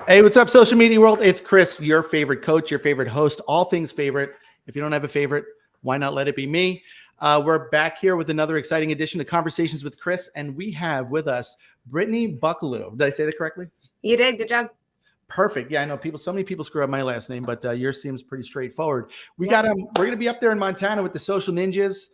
Hey, what's up, social media world? It's Chris, your favorite coach, your favorite host, all things favorite. If you don't have a favorite, why not let it be me? We're back here with another exciting edition of Conversations with Chris, and we have with us Brittany Buckaloo. Did I say that correctly? You did. Good job. Perfect. Yeah, I know so many people screw up my last name, but yours seems pretty straightforward. We're going to be up there in Montana with the Social Ninjas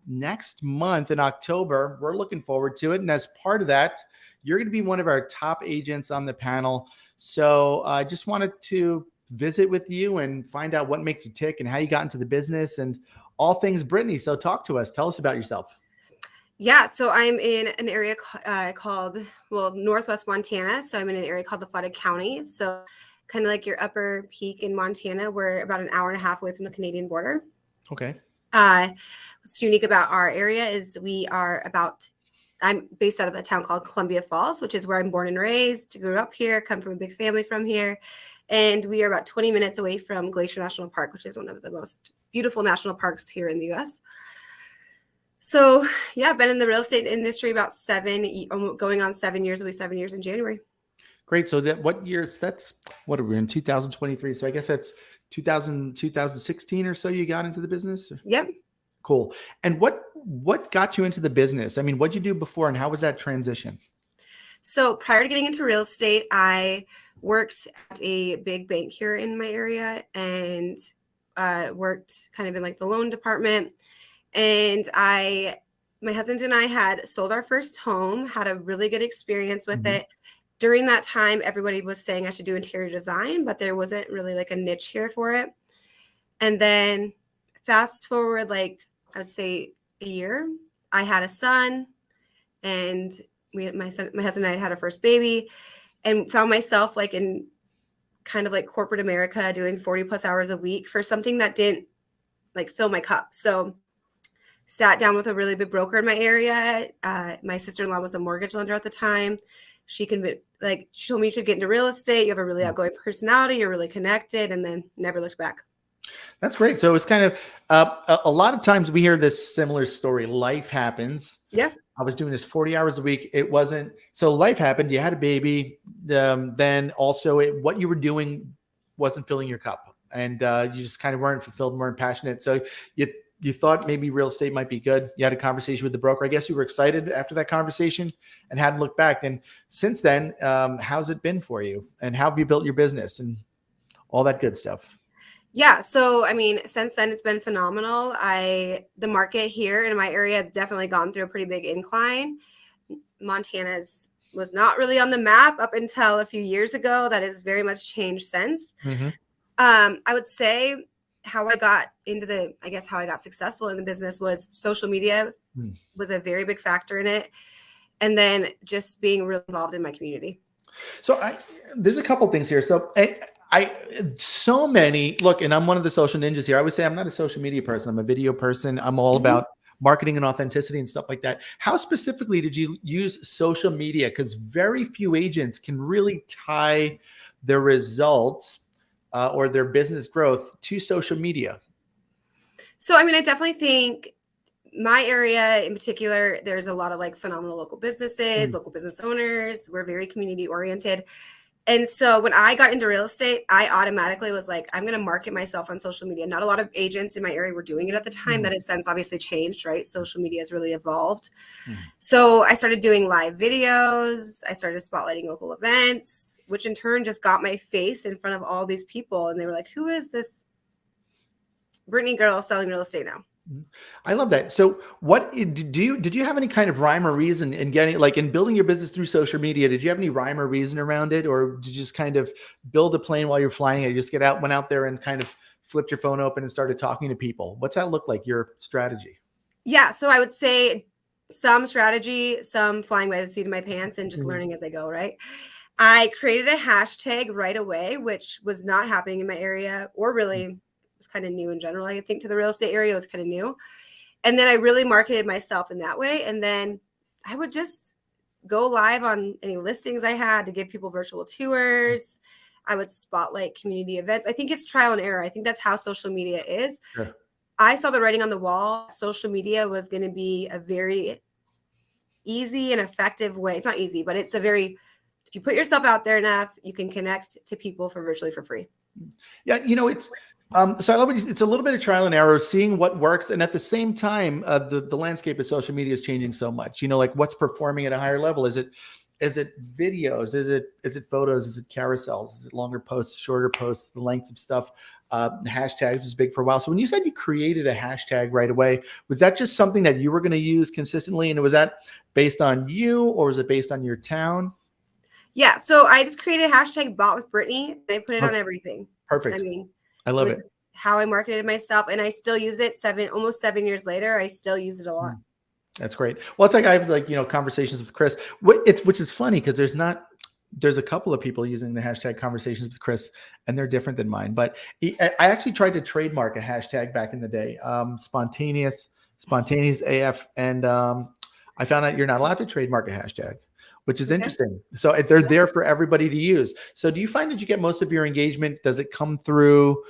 next month in October. We're looking forward to it. And as part of that, you're going to be one of our top agents on the panel. So I just wanted to visit with you and find out what makes you tick and how you got into the business and all things Brittany. So talk to us. Tell us about yourself. Yeah, so I'm in an area called, Northwest Montana. So I'm in an area called the Flooded County. So kind of like your upper peak in Montana. We're about an hour and a half away from the Canadian border. Okay. What's unique about our area is I'm based out of a town called Columbia Falls, which is where I'm born and raised, grew up here, come from a big family from here. And we are about 20 minutes away from Glacier National Park, which is one of the most beautiful national parks here in the U.S. So, yeah, I've been in the real estate industry about going on 7 years. It'll be 7 years in January. Great. So what are we in 2023? So I guess that's 2016 or so you got into the business? Yep. Cool. And what got you into the business? I mean, what'd you do before and how was that transition? So prior to getting into real estate, I worked at a big bank here in my area and worked kind of in like the loan department. And my husband and I had sold our first home, had a really good experience with it. During that time, everybody was saying I should do interior design, but there wasn't really like a niche here for it. And then fast forward, like I'd say a year, I had a son and my husband and I had our first baby and found myself like in kind of like corporate America doing 40 plus hours a week for something that didn't like fill my cup. So sat down with a really big broker in my area. My sister-in-law was a mortgage lender at the time. She told me you should get into real estate. You have a really outgoing personality. You're really connected, and then never looked back. That's great. So it's kind of a lot of times we hear this similar story. Life happens. Yeah. I was doing this 40 hours a week. It wasn't. So life happened. You had a baby. Then also what you were doing wasn't filling your cup and you just kind of weren't fulfilled, weren't passionate. So you thought maybe real estate might be good. You had a conversation with the broker. I guess you were excited after that conversation and hadn't looked back. And since then, how's it been for you? And how have you built your business and all that good stuff? Yeah. So, I mean, since then it's been phenomenal. The market here in my area has definitely gone through a pretty big incline. Montana's was not really on the map up until a few years ago. That has very much changed since. I would say how I got successful in the business was social media was a very big factor in it. And then just being really involved in my community. So there's a couple things here. So so many look, and I'm one of the social ninjas here. I would say I'm not a social media person. I'm a video person. I'm all about marketing and authenticity and stuff like that. How specifically did you use social media? Because very few agents can really tie their results or their business growth to social media. So, I mean, I definitely think my area in particular, there's a lot of like phenomenal local businesses, local business owners. We're very community oriented. And so when I got into real estate, I automatically was like, I'm going to market myself on social media. Not a lot of agents in my area were doing it at the time. That has since obviously changed, right? Social media has really evolved. So I started doing live videos. I started spotlighting local events, which in turn just got my face in front of all these people. And they were like, who is this Brittany girl selling real estate now? I love that. So what did you have any kind of rhyme or reason in getting, like in building your business through social media? Did you have any rhyme or reason around it? Or did you just kind of build a plane while you're flying it? You just went out there and kind of flipped your phone open and started talking to people? What's that look like, your strategy? Yeah. So I would say some strategy, some flying by the seat of my pants and just learning as I go, right? I created a hashtag right away, which was not happening in my area or really kind of new in general. I think to the real estate area was kind of new. And then I really marketed myself in that way. And then I would just go live on any listings I had to give people virtual tours. I would spotlight community events. I think it's trial and error. I think that's how social media is. Sure. I saw the writing on the wall. Social media was going to be a very easy and effective way. It's not easy, but it's a very if you put yourself out there enough, you can connect to people virtually for free. Yeah, it's so I love it. It's a little bit of trial and error, seeing what works, and at the same time, the landscape of social media is changing so much. Like what's performing at a higher level? Is it videos? Is it photos? Is it carousels? Is it longer posts, shorter posts? The length of stuff. Hashtags was big for a while. So when you said you created a hashtag right away, was that just something that you were going to use consistently, and was that based on you, or was it based on your town? Yeah, so I just created a hashtag bought with Brittany. I put it on everything. Perfect. I mean, I love it. How I marketed myself, and I still use it almost 7 years later. I still use it a lot. That's great. Well, it's like I have conversations with Chris, which is funny because there's a couple of people using the hashtag conversations with Chris, and they're different than mine. But I actually tried to trademark a hashtag back in the day, spontaneous AF, and I found out you're not allowed to trademark a hashtag, which is interesting. So they're there for everybody to use. So do you find that you get most of your engagement? Does it come through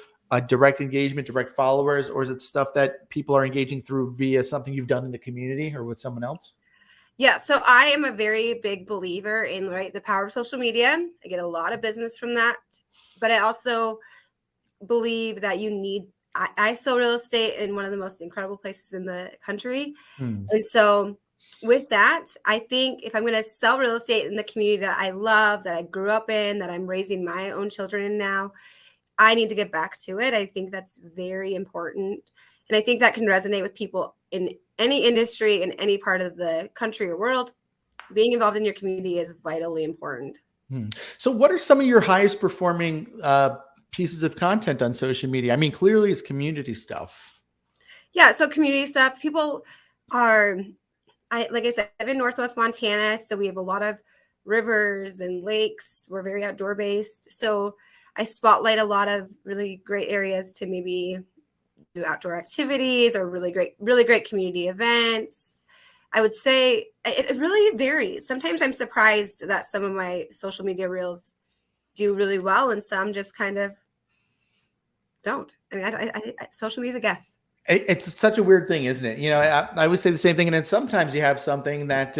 direct engagement, direct followers, or is it stuff that people are engaging through via something you've done in the community or with someone else? Yeah, so I am a very big believer in the power of social media. I get a lot of business from that, but I also believe that I sell real estate in one of the most incredible places in the country. And so with that, I think if I'm going to sell real estate in the community that I love, that I grew up in, that I'm raising my own children in now, I need to get back to it. I think that's very important. And I think that can resonate with people in any industry, in any part of the country or world. Being involved in your community is vitally important. So what are some of your highest performing pieces of content on social media? I mean, clearly it's community stuff. Yeah, so community stuff. People are, like I said, I live in Northwest Montana, so we have a lot of rivers and lakes. We're very outdoor based. So I spotlight a lot of really great areas to maybe do outdoor activities or really great community events. I would say it really varies. Sometimes I'm surprised that some of my social media reels do really well and some just kind of don't. I mean, social media is a guess. It's such a weird thing, isn't it? I always say the same thing. And then sometimes you have something that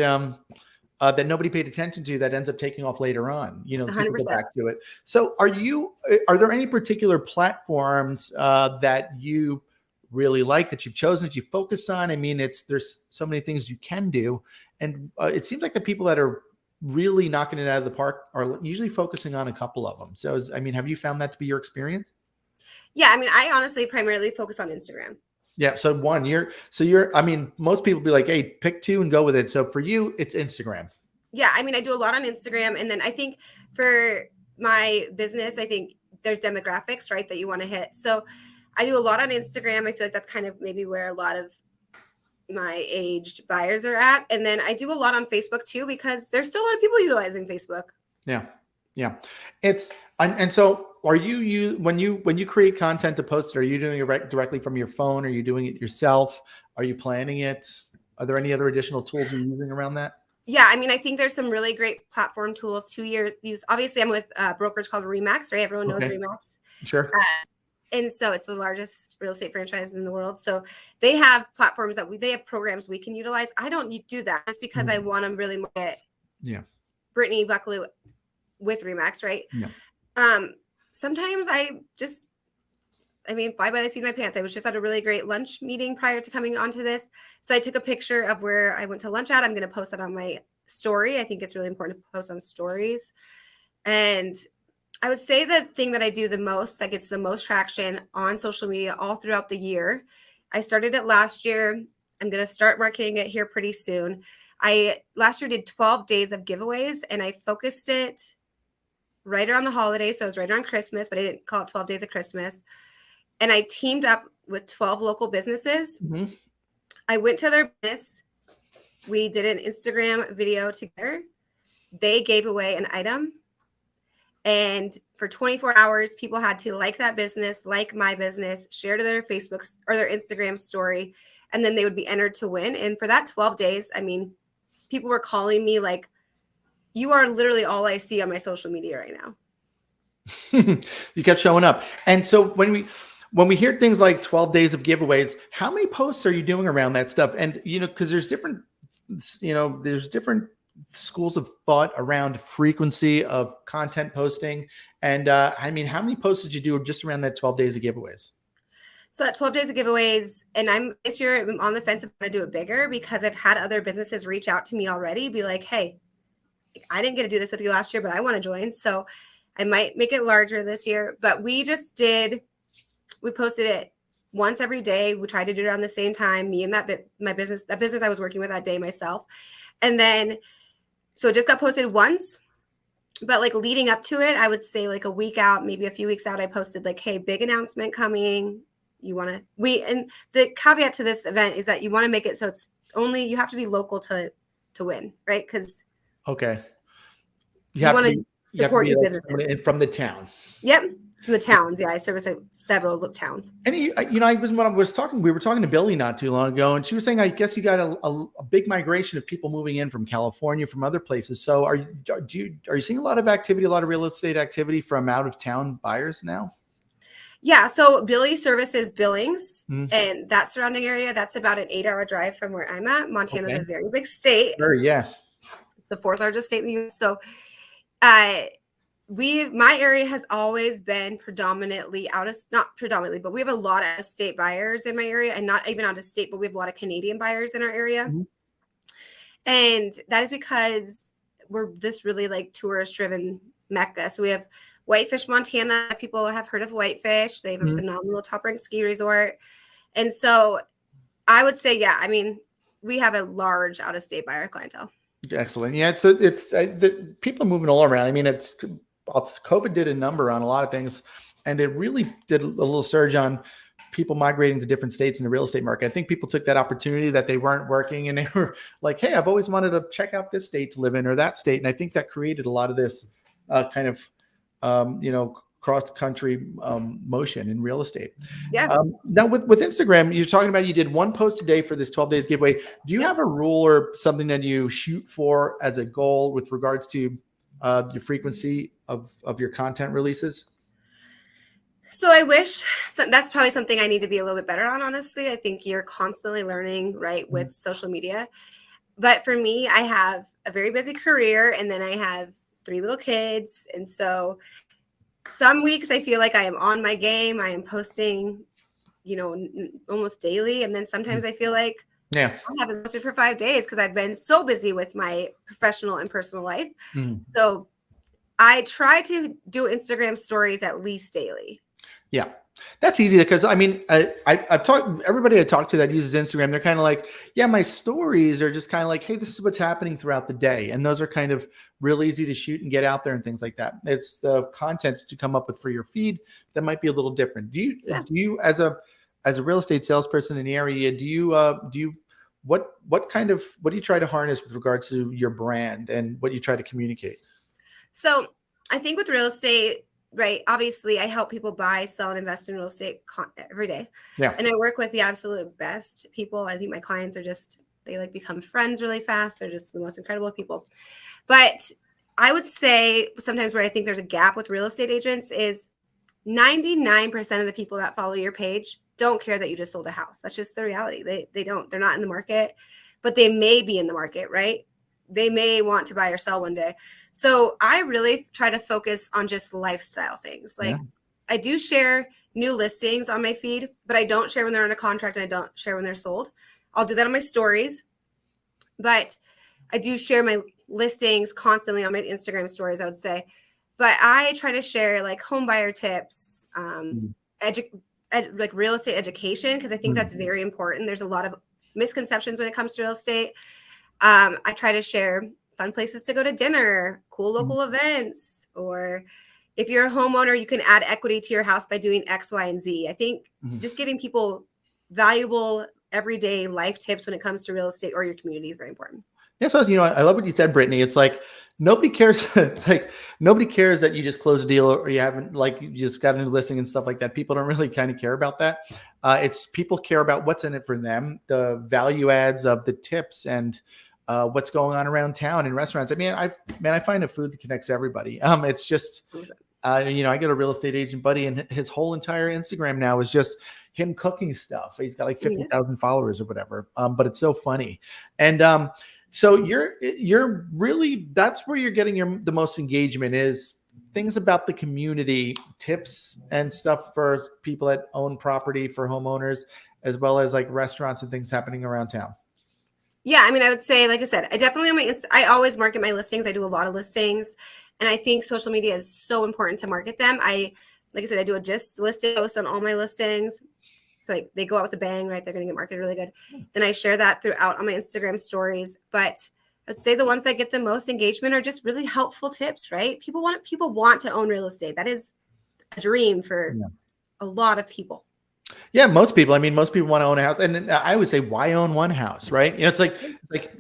that nobody paid attention to that ends up taking off later on. People 100%. go back to it. So are there any particular platforms that you really like, that you've chosen, that you focus on? I mean, there's so many things you can do. And it seems like the people that are really knocking it out of the park are usually focusing on a couple of them. So, have you found that to be your experience? Yeah. I mean, I honestly primarily focus on Instagram. Yeah. So most people be like, hey, pick two and go with it. So for you, it's Instagram. Yeah. I mean, I do a lot on Instagram. And then I think for my business, I think there's demographics, right, that you want to hit. So I do a lot on Instagram. I feel like that's kind of maybe where a lot of my aged buyers are at. And then I do a lot on Facebook too, because there's still a lot of people utilizing Facebook. Yeah. Yeah. And so are when you create content to post it, are you doing it directly from your phone? Are you doing it yourself? Are you planning it? Are there any other additional tools you're using around that? Yeah. I mean, I think there's some really great platform tools to use. Obviously I'm with a brokerage called Remax, right? Everyone knows Remax. Sure. And so it's the largest real estate franchise in the world. So they have platforms they have programs we can utilize. I don't do that just because I want to really market Brittany Buckley with Remax, right? Yeah. Sometimes I fly by the seat of my pants. I was just at a really great lunch meeting prior to coming onto this. So I took a picture of where I went to lunch at. I'm going to post that on my story. I think it's really important to post on stories. And I would say the thing that I do the most, that gets the most traction on social media all throughout the year. I started it last year. I'm going to start marketing it here pretty soon. I last year did 12 days of giveaways, and I focused it right around the holidays. So it was right around Christmas, but I didn't call it 12 days of Christmas. And I teamed up with 12 local businesses. Mm-hmm. I went to their business. We did an Instagram video together. They gave away an item. And for 24 hours, people had to like that business, like my business, share to their Facebook or their Instagram story, and then they would be entered to win. And for that 12 days, I mean, people were calling me like, you are literally all I see on my social media right now. You kept showing up. And so when we hear things like 12 days of giveaways, how many posts are you doing around that stuff? And, because there's different schools of thought around frequency of content posting. And I mean, how many posts did you do just around that 12 days of giveaways? So that 12 days of giveaways, and this year I'm on the fence if I'm going to do it bigger, because I've had other businesses reach out to me already, be like, hey, I didn't get to do this with you last year, but I want to join. So I might make it larger this year. But we posted it once every day. We tried to do it around the same time, me and that business I was working with that day myself. And then, so it just got posted once, but like leading up to it, I would say like a week out, maybe a few weeks out, I posted like, hey, big announcement coming. And the caveat to this event is that you want to make it so it's only, you have to be local to win, right? Because okay, you want to support your businesses from the town. Yep, from the towns. Yeah, I service several towns. And we were talking to Billy not too long ago, and she was saying, I guess you got a big migration of people moving in from California, from other places. So are you seeing a lot of activity, a lot of real estate activity from out of town buyers now? Yeah, so Billy services Billings and that surrounding area. That's about an 8-hour drive from where I'm at. Montana's a very big state. Sure, yeah. It's the 4th largest state in the U.S. So my area has always been predominantly not predominantly, but we have a lot of state buyers in my area, and not even out of state, but we have a lot of Canadian buyers in our area. Mm-hmm. And that is because we're this really like tourist driven Mecca. So we have Whitefish, Montana. People have heard of Whitefish. They have a phenomenal top ranked ski resort. And so I would say, yeah, I mean, we have a large out of state buyer clientele. Excellent. Yeah. The people are moving all around. I mean, COVID did a number on a lot of things, and it really did a little surge on people migrating to different states in the real estate market. I think people took that opportunity that they weren't working, and they were like, hey, I've always wanted to check out this state to live in, or that state. And I think that created a lot of this kind of, cross-country motion in real estate. Yeah. Now with Instagram, you're talking about you did one post a day for this 12 days giveaway. Do you have a rule or something that you shoot for as a goal with regards to your frequency of your content releases? So I wish that's probably something I need to be a little bit better on, honestly. I think you're constantly learning, right, with social media. But for me, I have a very busy career, and then I have 3 little kids. And so some weeks I feel like I am on my game. I am posting, almost daily. And then sometimes I feel like I haven't posted for 5 days because I've been so busy with my professional and personal life. So I try to do Instagram stories at least daily. Yeah. That's easy because I mean, I've talked everybody I talk to that uses Instagram. They're kind of like, yeah, my stories are just kind of like, hey, this is what's happening throughout the day. And those are kind of real easy to shoot and get out there and things like that. It's the content that you come up with for your feed that might be a little different. Do you as a real estate salesperson in the area, what do you try to harness with regard to your brand and what you try to communicate? So I think with real estate, right, obviously I help people buy, sell, and invest in real estate every day. Yeah. And I work with the absolute best people. I think my clients are they like become friends really fast. They're just the most incredible people. But I would say sometimes where I think there's a gap with real estate agents is 99% of the people that follow your page don't care that you just sold a house. That's just the reality. They're not in the market, but they may be in the market, right? They may want to buy or sell one day. So I really try to focus on just lifestyle things. Like I do share new listings on my feed, but I don't share when they're under contract, and I don't share when they're sold. I'll do that on my stories, but I do share my listings constantly on my Instagram stories, I would say. But I try to share like home buyer tips, like real estate education, because I think that's very important. There's a lot of misconceptions when it comes to real estate. I try to share fun places to go to dinner, cool local events, or if you're a homeowner, you can add equity to your house by doing X, Y, and Z. I think just giving people valuable everyday life tips when it comes to real estate or your community is very important. Yeah, so I love what you said, Brittany. It's like nobody cares. It's like nobody cares that you just closed a deal or you haven't, like, you just got a new listing and stuff like that. People don't really kind of care about that. It's people care about what's in it for them, the value adds of the tips and what's going on around town in restaurants. I mean, I find a food that connects everybody. It's just, I got a real estate agent buddy, and his whole entire Instagram now is just him cooking stuff. He's got like 50,000 followers or whatever. But it's so funny. And So you're really, that's where you're getting the most engagement, is things about the community, tips and stuff for people that own property, for homeowners, as well as like restaurants and things happening around town. Yeah, I mean, I would say, like I said, I definitely on my I always market my listings. I do a lot of listings, and I think social media is so important to market them. Like I said, I do a just listing post on all my listings. So like they go out with a bang, right? They're going to get marketed really good. Then I share that throughout on my Instagram stories. But I'd say the ones that get the most engagement are just really helpful tips, right? People want to own real estate. That is a dream for a lot of people. Yeah, most people. I mean, most people want to own a house, and I always say, why own one house, right? It's like,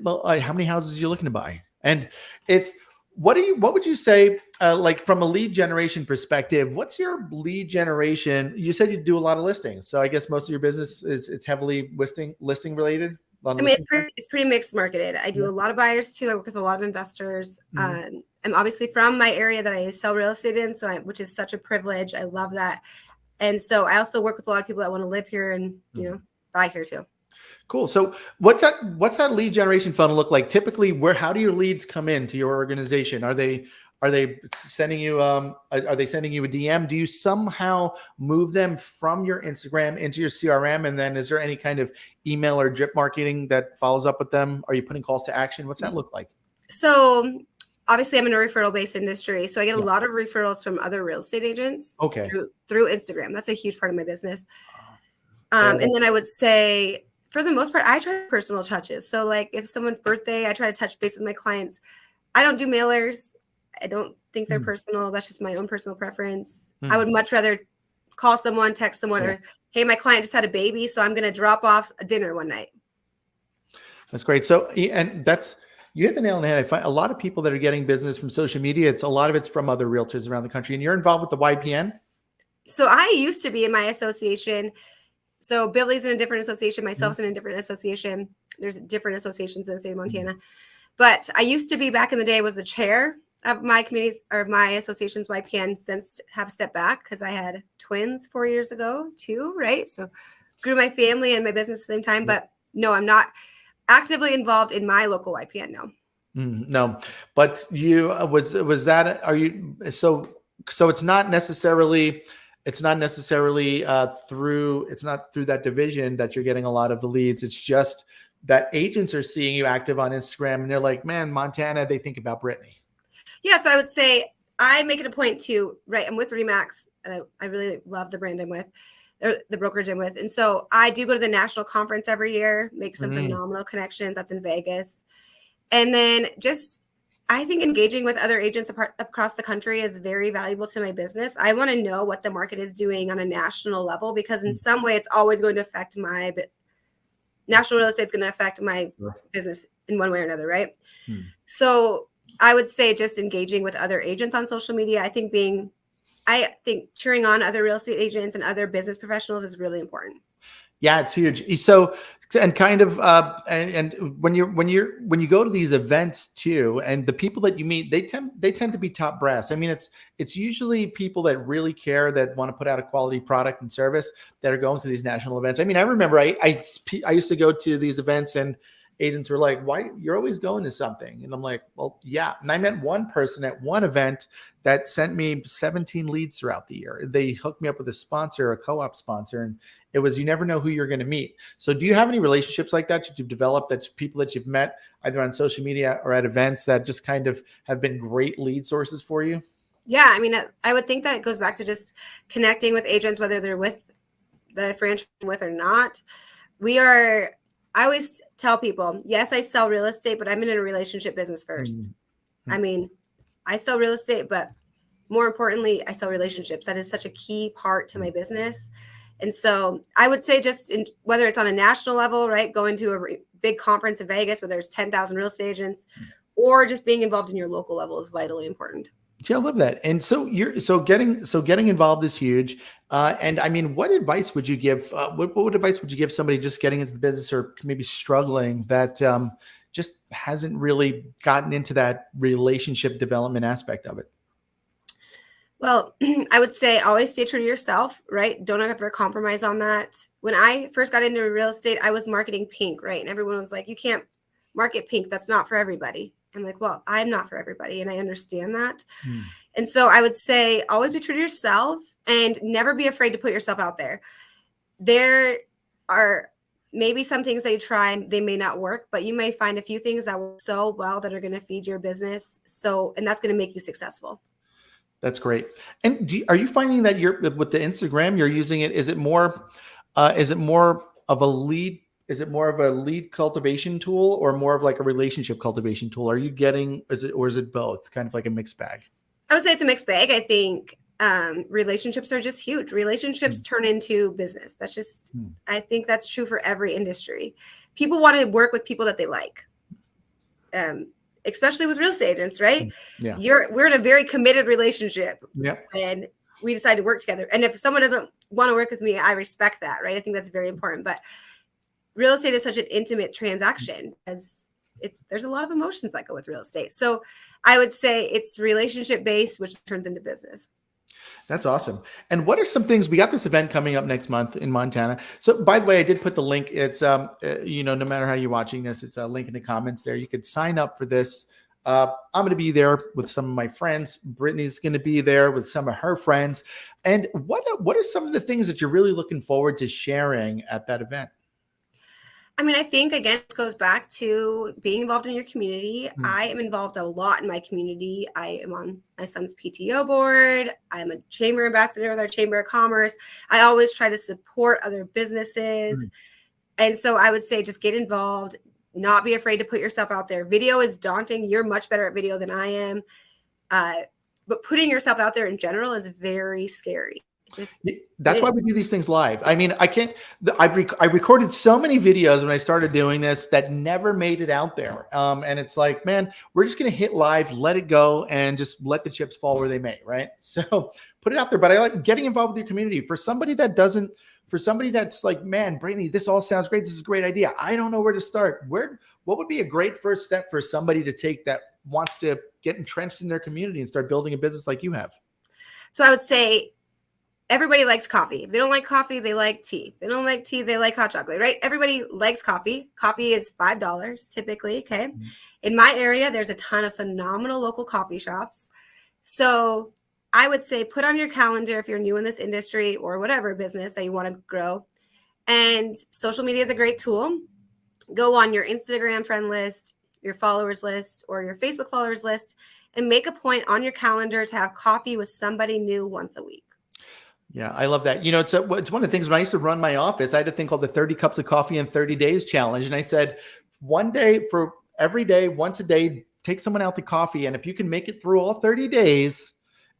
well, how many houses are you looking to buy? And it's what would you say, like from a lead generation perspective? What's your lead generation? You said you do a lot of listings, so I guess most of your business it's heavily listing related. I mean, it's pretty mixed marketed. I do a lot of buyers too. I work with a lot of investors. I'm obviously from my area that I sell real estate in, which is such a privilege. I love that. And so I also work with a lot of people that want to live here and, buy here too. Cool. So what's that lead generation funnel look like? Typically, how do your leads come into your organization? Are they sending you a DM? Do you somehow move them from your Instagram into your CRM? And then is there any kind of email or drip marketing that follows up with them? Are you putting calls to action? What's that look like? So obviously I'm in a referral-based industry, so I get a lot of referrals from other real estate agents through Instagram. That's a huge part of my business. And then I would say, for the most part, I try personal touches. So like if someone's birthday, I try to touch base with my clients. I don't do mailers. I don't think they're personal. That's just my own personal preference. I would much rather call someone, text someone, or, hey, my client just had a baby, so I'm going to drop off a dinner one night. That's great. So, and you hit the nail on the head. I find a lot of people that are getting business from social media, a lot of it's from other realtors around the country. And you're involved with the YPN? So I used to be in my association. So Billy's in a different association. Myself's in a different association. There's different associations in the state of Montana. But I used to be, back in the day, was the chair of my committee's or my association's YPN. Since have stepped back because I had twins 4 years ago too, right? So grew my family and my business at the same time. But no, I'm not actively involved in my local YPN. No. No, but you was that, are you, so it's not necessarily through that division that you're getting a lot of the leads. It's just that agents are seeing you active on Instagram and they're like, man, Montana, they think about Brittany. Yeah. So I would say I make it a point to, right, I'm with Remax, and I really love the brand I'm with, or the brokerage I'm with. And so I do go to the national conference every year, make some phenomenal connections. That's in Vegas. And then I think engaging with other agents across the country is very valuable to my business. I want to know what the market is doing on a national level, because in some way it's always going to affect national real estate is going to affect my business in one way or another, right? So I would say just engaging with other agents on social media. I think cheering on other real estate agents and other business professionals is really important. Yeah, it's huge. So, and kind of, and when you go to these events too, and the people that you meet, they tend to be top brass. I mean, it's usually people that really care, that want to put out a quality product and service, that are going to these national events. I mean, I remember I used to go to these events and agents were like, why, you're always going to something? And I'm like, well, yeah. And I met one person at one event that sent me 17 leads throughout the year. They hooked me up with a sponsor, a co-op sponsor. And it was, you never know who you're going to meet. So do you have any relationships like that you've developed, that people that you've met either on social media or at events that just kind of have been great lead sources for you? Yeah. I mean, I would think that it goes back to just connecting with agents, whether they're with the franchise with or not. I always tell people, yes, I sell real estate, but I'm in a relationship business first. I mean, I sell real estate, but more importantly, I sell relationships. That is such a key part to my business. And so I would say whether it's on a national level, right, going to a big conference in Vegas where there's 10,000 real estate agents, or just being involved in your local level is vitally important. Yeah, I love that. And so getting involved is huge. And I mean, what advice would you give? What advice would you give somebody just getting into the business, or maybe struggling, that just hasn't really gotten into that relationship development aspect of it? Well, I would say always stay true to yourself, right? Don't ever compromise on that. When I first got into real estate, I was marketing pink, right? And everyone was like, you can't market pink. That's not for everybody. I'm like, well, I'm not for everybody. And I understand that. Mm. And so I would say always be true to yourself and never be afraid to put yourself out there. There are maybe some things that you try, they may not work, but you may find a few things that work so well that are going to feed your business. And that's going to make you successful. That's great. And are you finding that with the Instagram, you're using it? Is it more of a lead? Is it more of a lead cultivation tool or more of like a relationship cultivation tool? Are you getting, is it both, kind of like a mixed bag? I would say it's a mixed bag. I think relationships are just huge. Relationships turn into business. That's just, I think that's true for every industry. People want to work with people that they like. Especially with real estate agents, right? Yeah. We're in a very committed relationship. Yeah. And we decide to work together. And if someone doesn't want to work with me, I respect that, right? I think that's very important. But real estate is such an intimate transaction as there's a lot of emotions that go with real estate. So I would say it's relationship based, which turns into business. That's awesome. And what are some things, we got this event coming up next month in Montana. So by the way, I did put the link. It's, no matter how you're watching this, it's a link in the comments there. You could sign up for this. I'm going to be there with some of my friends. Brittany's going to be there with some of her friends. And what are some of the things that you're really looking forward to sharing at that event? I mean, I think, again, it goes back to being involved in your community. I am involved a lot in my community. I am on my son's PTO board. I'm a chamber ambassador with our Chamber of Commerce. I always try to support other businesses. And so I would say just get involved, not be afraid to put yourself out there. Video is daunting. You're much better at video than I am. But putting yourself out there in general is very scary. That's why we do these things live. I mean, I recorded so many videos when I started doing this that never made it out there. And it's like, man, we're just going to hit live, let it go, and just let the chips fall where they may. Right. So put it out there. But I like getting involved with your community. For somebody that's like, man, Brittany, this all sounds great. This is a great idea. I don't know where to start. What would be a great first step for somebody to take that wants to get entrenched in their community and start building a business like you have? So I would say, everybody likes coffee. If they don't like coffee, they like tea. If they don't like tea, they like hot chocolate, right? Everybody likes coffee. Coffee is $5 typically, okay? In my area, there's a ton of phenomenal local coffee shops. So I would say put on your calendar if you're new in this industry or whatever business that you want to grow. And social media is a great tool. Go on your Instagram friend list, your followers list, or your Facebook followers list, and make a point on your calendar to have coffee with somebody new once a week. Yeah, I love that. It's one of the things when I used to run my office, I had a thing called the 30 cups of coffee in 30 days challenge. And I said, one day for every day, once a day, take someone out to coffee. And if you can make it through all 30 days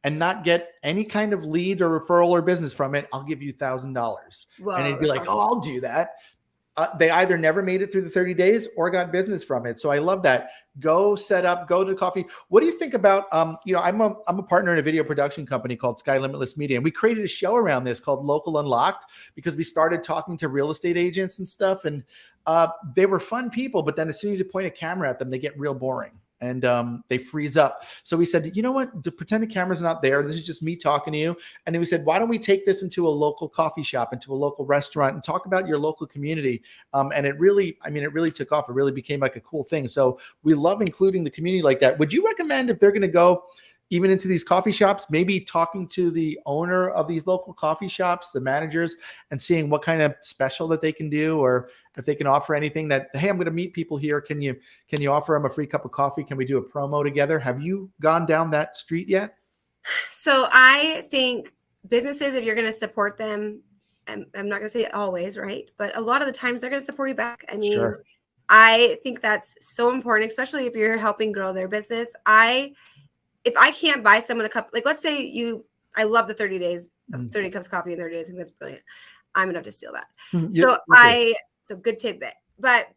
and not get any kind of lead or referral or business from it, I'll give you $1,000. And they'd be like, oh, I'll do that. They either never made it through the 30 days or got business from it. So I love that. Go set up, go to coffee. What do you think about, I'm a partner in a video production company called Sky Limitless Media. And we created a show around this called Local Unlocked because we started talking to real estate agents and stuff. And they were fun people, but then as soon as you point a camera at them, they get real boring. And they freeze up. So we said, you know what? To pretend the camera's not there. This is just me talking to you. And then we said, why don't we take this into a local coffee shop, into a local restaurant, and talk about your local community? And it really took off. It really became like a cool thing. So we love including the community like that. Would you recommend if they're going to go even into these coffee shops, maybe talking to the owner of these local coffee shops, the managers, and seeing what kind of special that they can do, or if they can offer anything that, hey, I'm going to meet people here. Can you offer them a free cup of coffee? Can we do a promo together? Have you gone down that street yet? So I think businesses, if you're going to support them, I'm not going to say always, right? But a lot of the times they're going to support you back. I mean, sure. I think that's so important, especially if you're helping grow their business. If I can't buy someone a cup, like let's say I love the 30 days, 30 cups of coffee in 30 days. I think that's brilliant. I'm going to have to steal that. So it's a good tidbit, but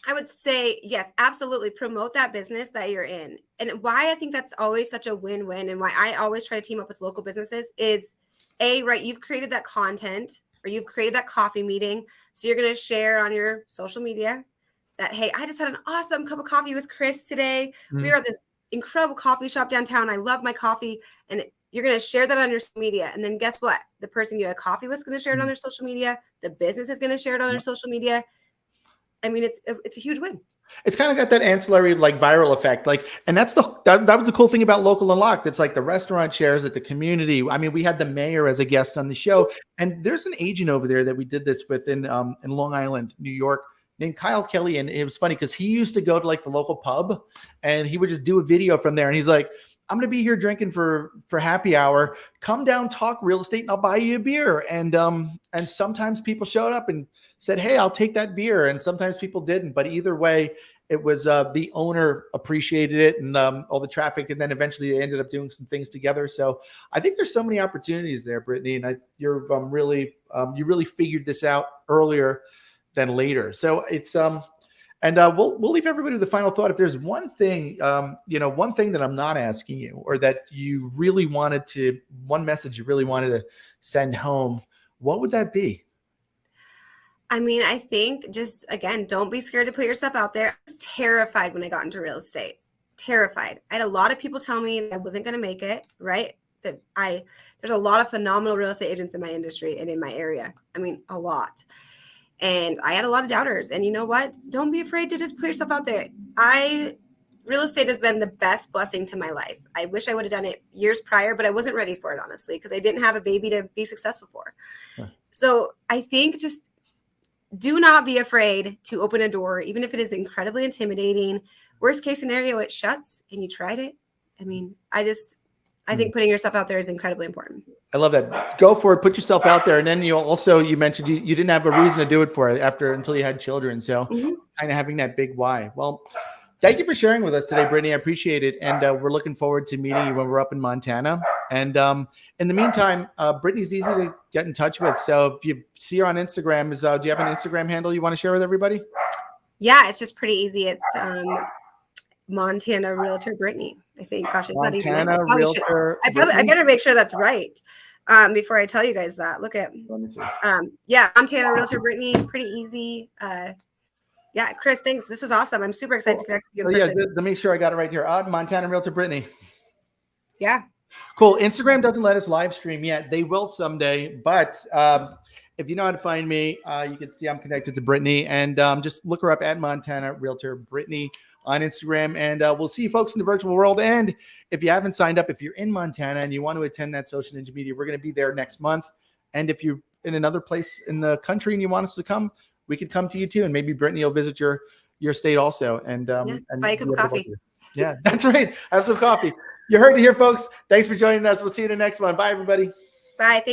I would say, yes, absolutely promote that business that you're in. And why I think that's always such a win-win and why I always try to team up with local businesses is right. You've created that content or you've created that coffee meeting. So you're going to share on your social media that, hey, I just had an awesome cup of coffee with Chris today. We are at this incredible coffee shop downtown. I love my coffee. And you're going to share that on your social media. And then guess what? The person you had coffee with is going to share it on their social media. The business is going to share it on their social media. I mean, it's a huge win. It's kind of got that ancillary like viral effect. Like, and that's that was the cool thing about Local Unlocked. It's like the restaurant shares it, the community. I mean, we had the mayor as a guest on the show, and there's an agent over there that we did this with in Long Island, New York, named Kyle Kelly. And it was funny because he used to go to like the local pub and he would just do a video from there. And he's like, I'm going to be here drinking for happy hour. Come down, talk real estate, and I'll buy you a beer. And sometimes people showed up and said, hey, I'll take that beer. And sometimes people didn't. But either way, it was the owner appreciated it and all the traffic. And then eventually they ended up doing some things together. So I think there's so many opportunities there, Brittany. And you're really, you really figured this out earlier than later. So it's and we'll leave everybody with the final thought. If there's one thing, one thing that I'm not asking you, or that you really wanted to, one message you really wanted to send home, what would that be? I mean, I think just, again, don't be scared to put yourself out there. I was terrified when I got into real estate. Terrified. I had a lot of people tell me that I wasn't going to make it, right? That there's a lot of phenomenal real estate agents in my industry and in my area. I mean, a lot. And I had a lot of doubters. And you know what? Don't be afraid to just put yourself out there. Real estate has been the best blessing to my life. I wish I would have done it years prior, but I wasn't ready for it, honestly, because I didn't have a baby to be successful for. Huh. So I think just do not be afraid to open a door, even if it is incredibly intimidating. Worst case scenario, it shuts and you tried it. I mean, I think putting yourself out there is incredibly important. I love that. Go for it. Put yourself out there. And then you mentioned you didn't have a reason to do it until you had children. So kind of having that big why. Well, thank you for sharing with us today, Brittany. I appreciate it. And we're looking forward to meeting you when we're up in Montana. And in the meantime, Brittany's easy to get in touch with. So if you see her on Instagram, do you have an Instagram handle you want to share with everybody? Yeah, it's just pretty easy. It's Montana Realtor Brittany. I think. Gosh, it's not even. I better make sure that's right before I tell you guys that. Look at. Montana Realtor Brittany. Pretty easy. Yeah, Chris, thanks. This was awesome. I'm super excited to connect with you in person. Let me make sure I got it right here. Montana Realtor Brittany. Yeah. Cool. Instagram doesn't let us live stream yet. They will someday. But if you know how to find me, you can see I'm connected to Brittany. And just look her up at Montana Realtor Brittany on Instagram. And we'll see you folks in the virtual world. And if you haven't signed up, if you're in Montana and you want to attend that Social Ninja Media, we're going to be there next month. And if you're in another place in the country and you want us to come, we could come to you too. And maybe Brittany will visit your state also. And buy a cup of coffee. Yeah, that's right. Have some coffee. You heard it here, folks. Thanks for joining us. We'll see you in the next one. Bye, everybody. Bye. Thank you.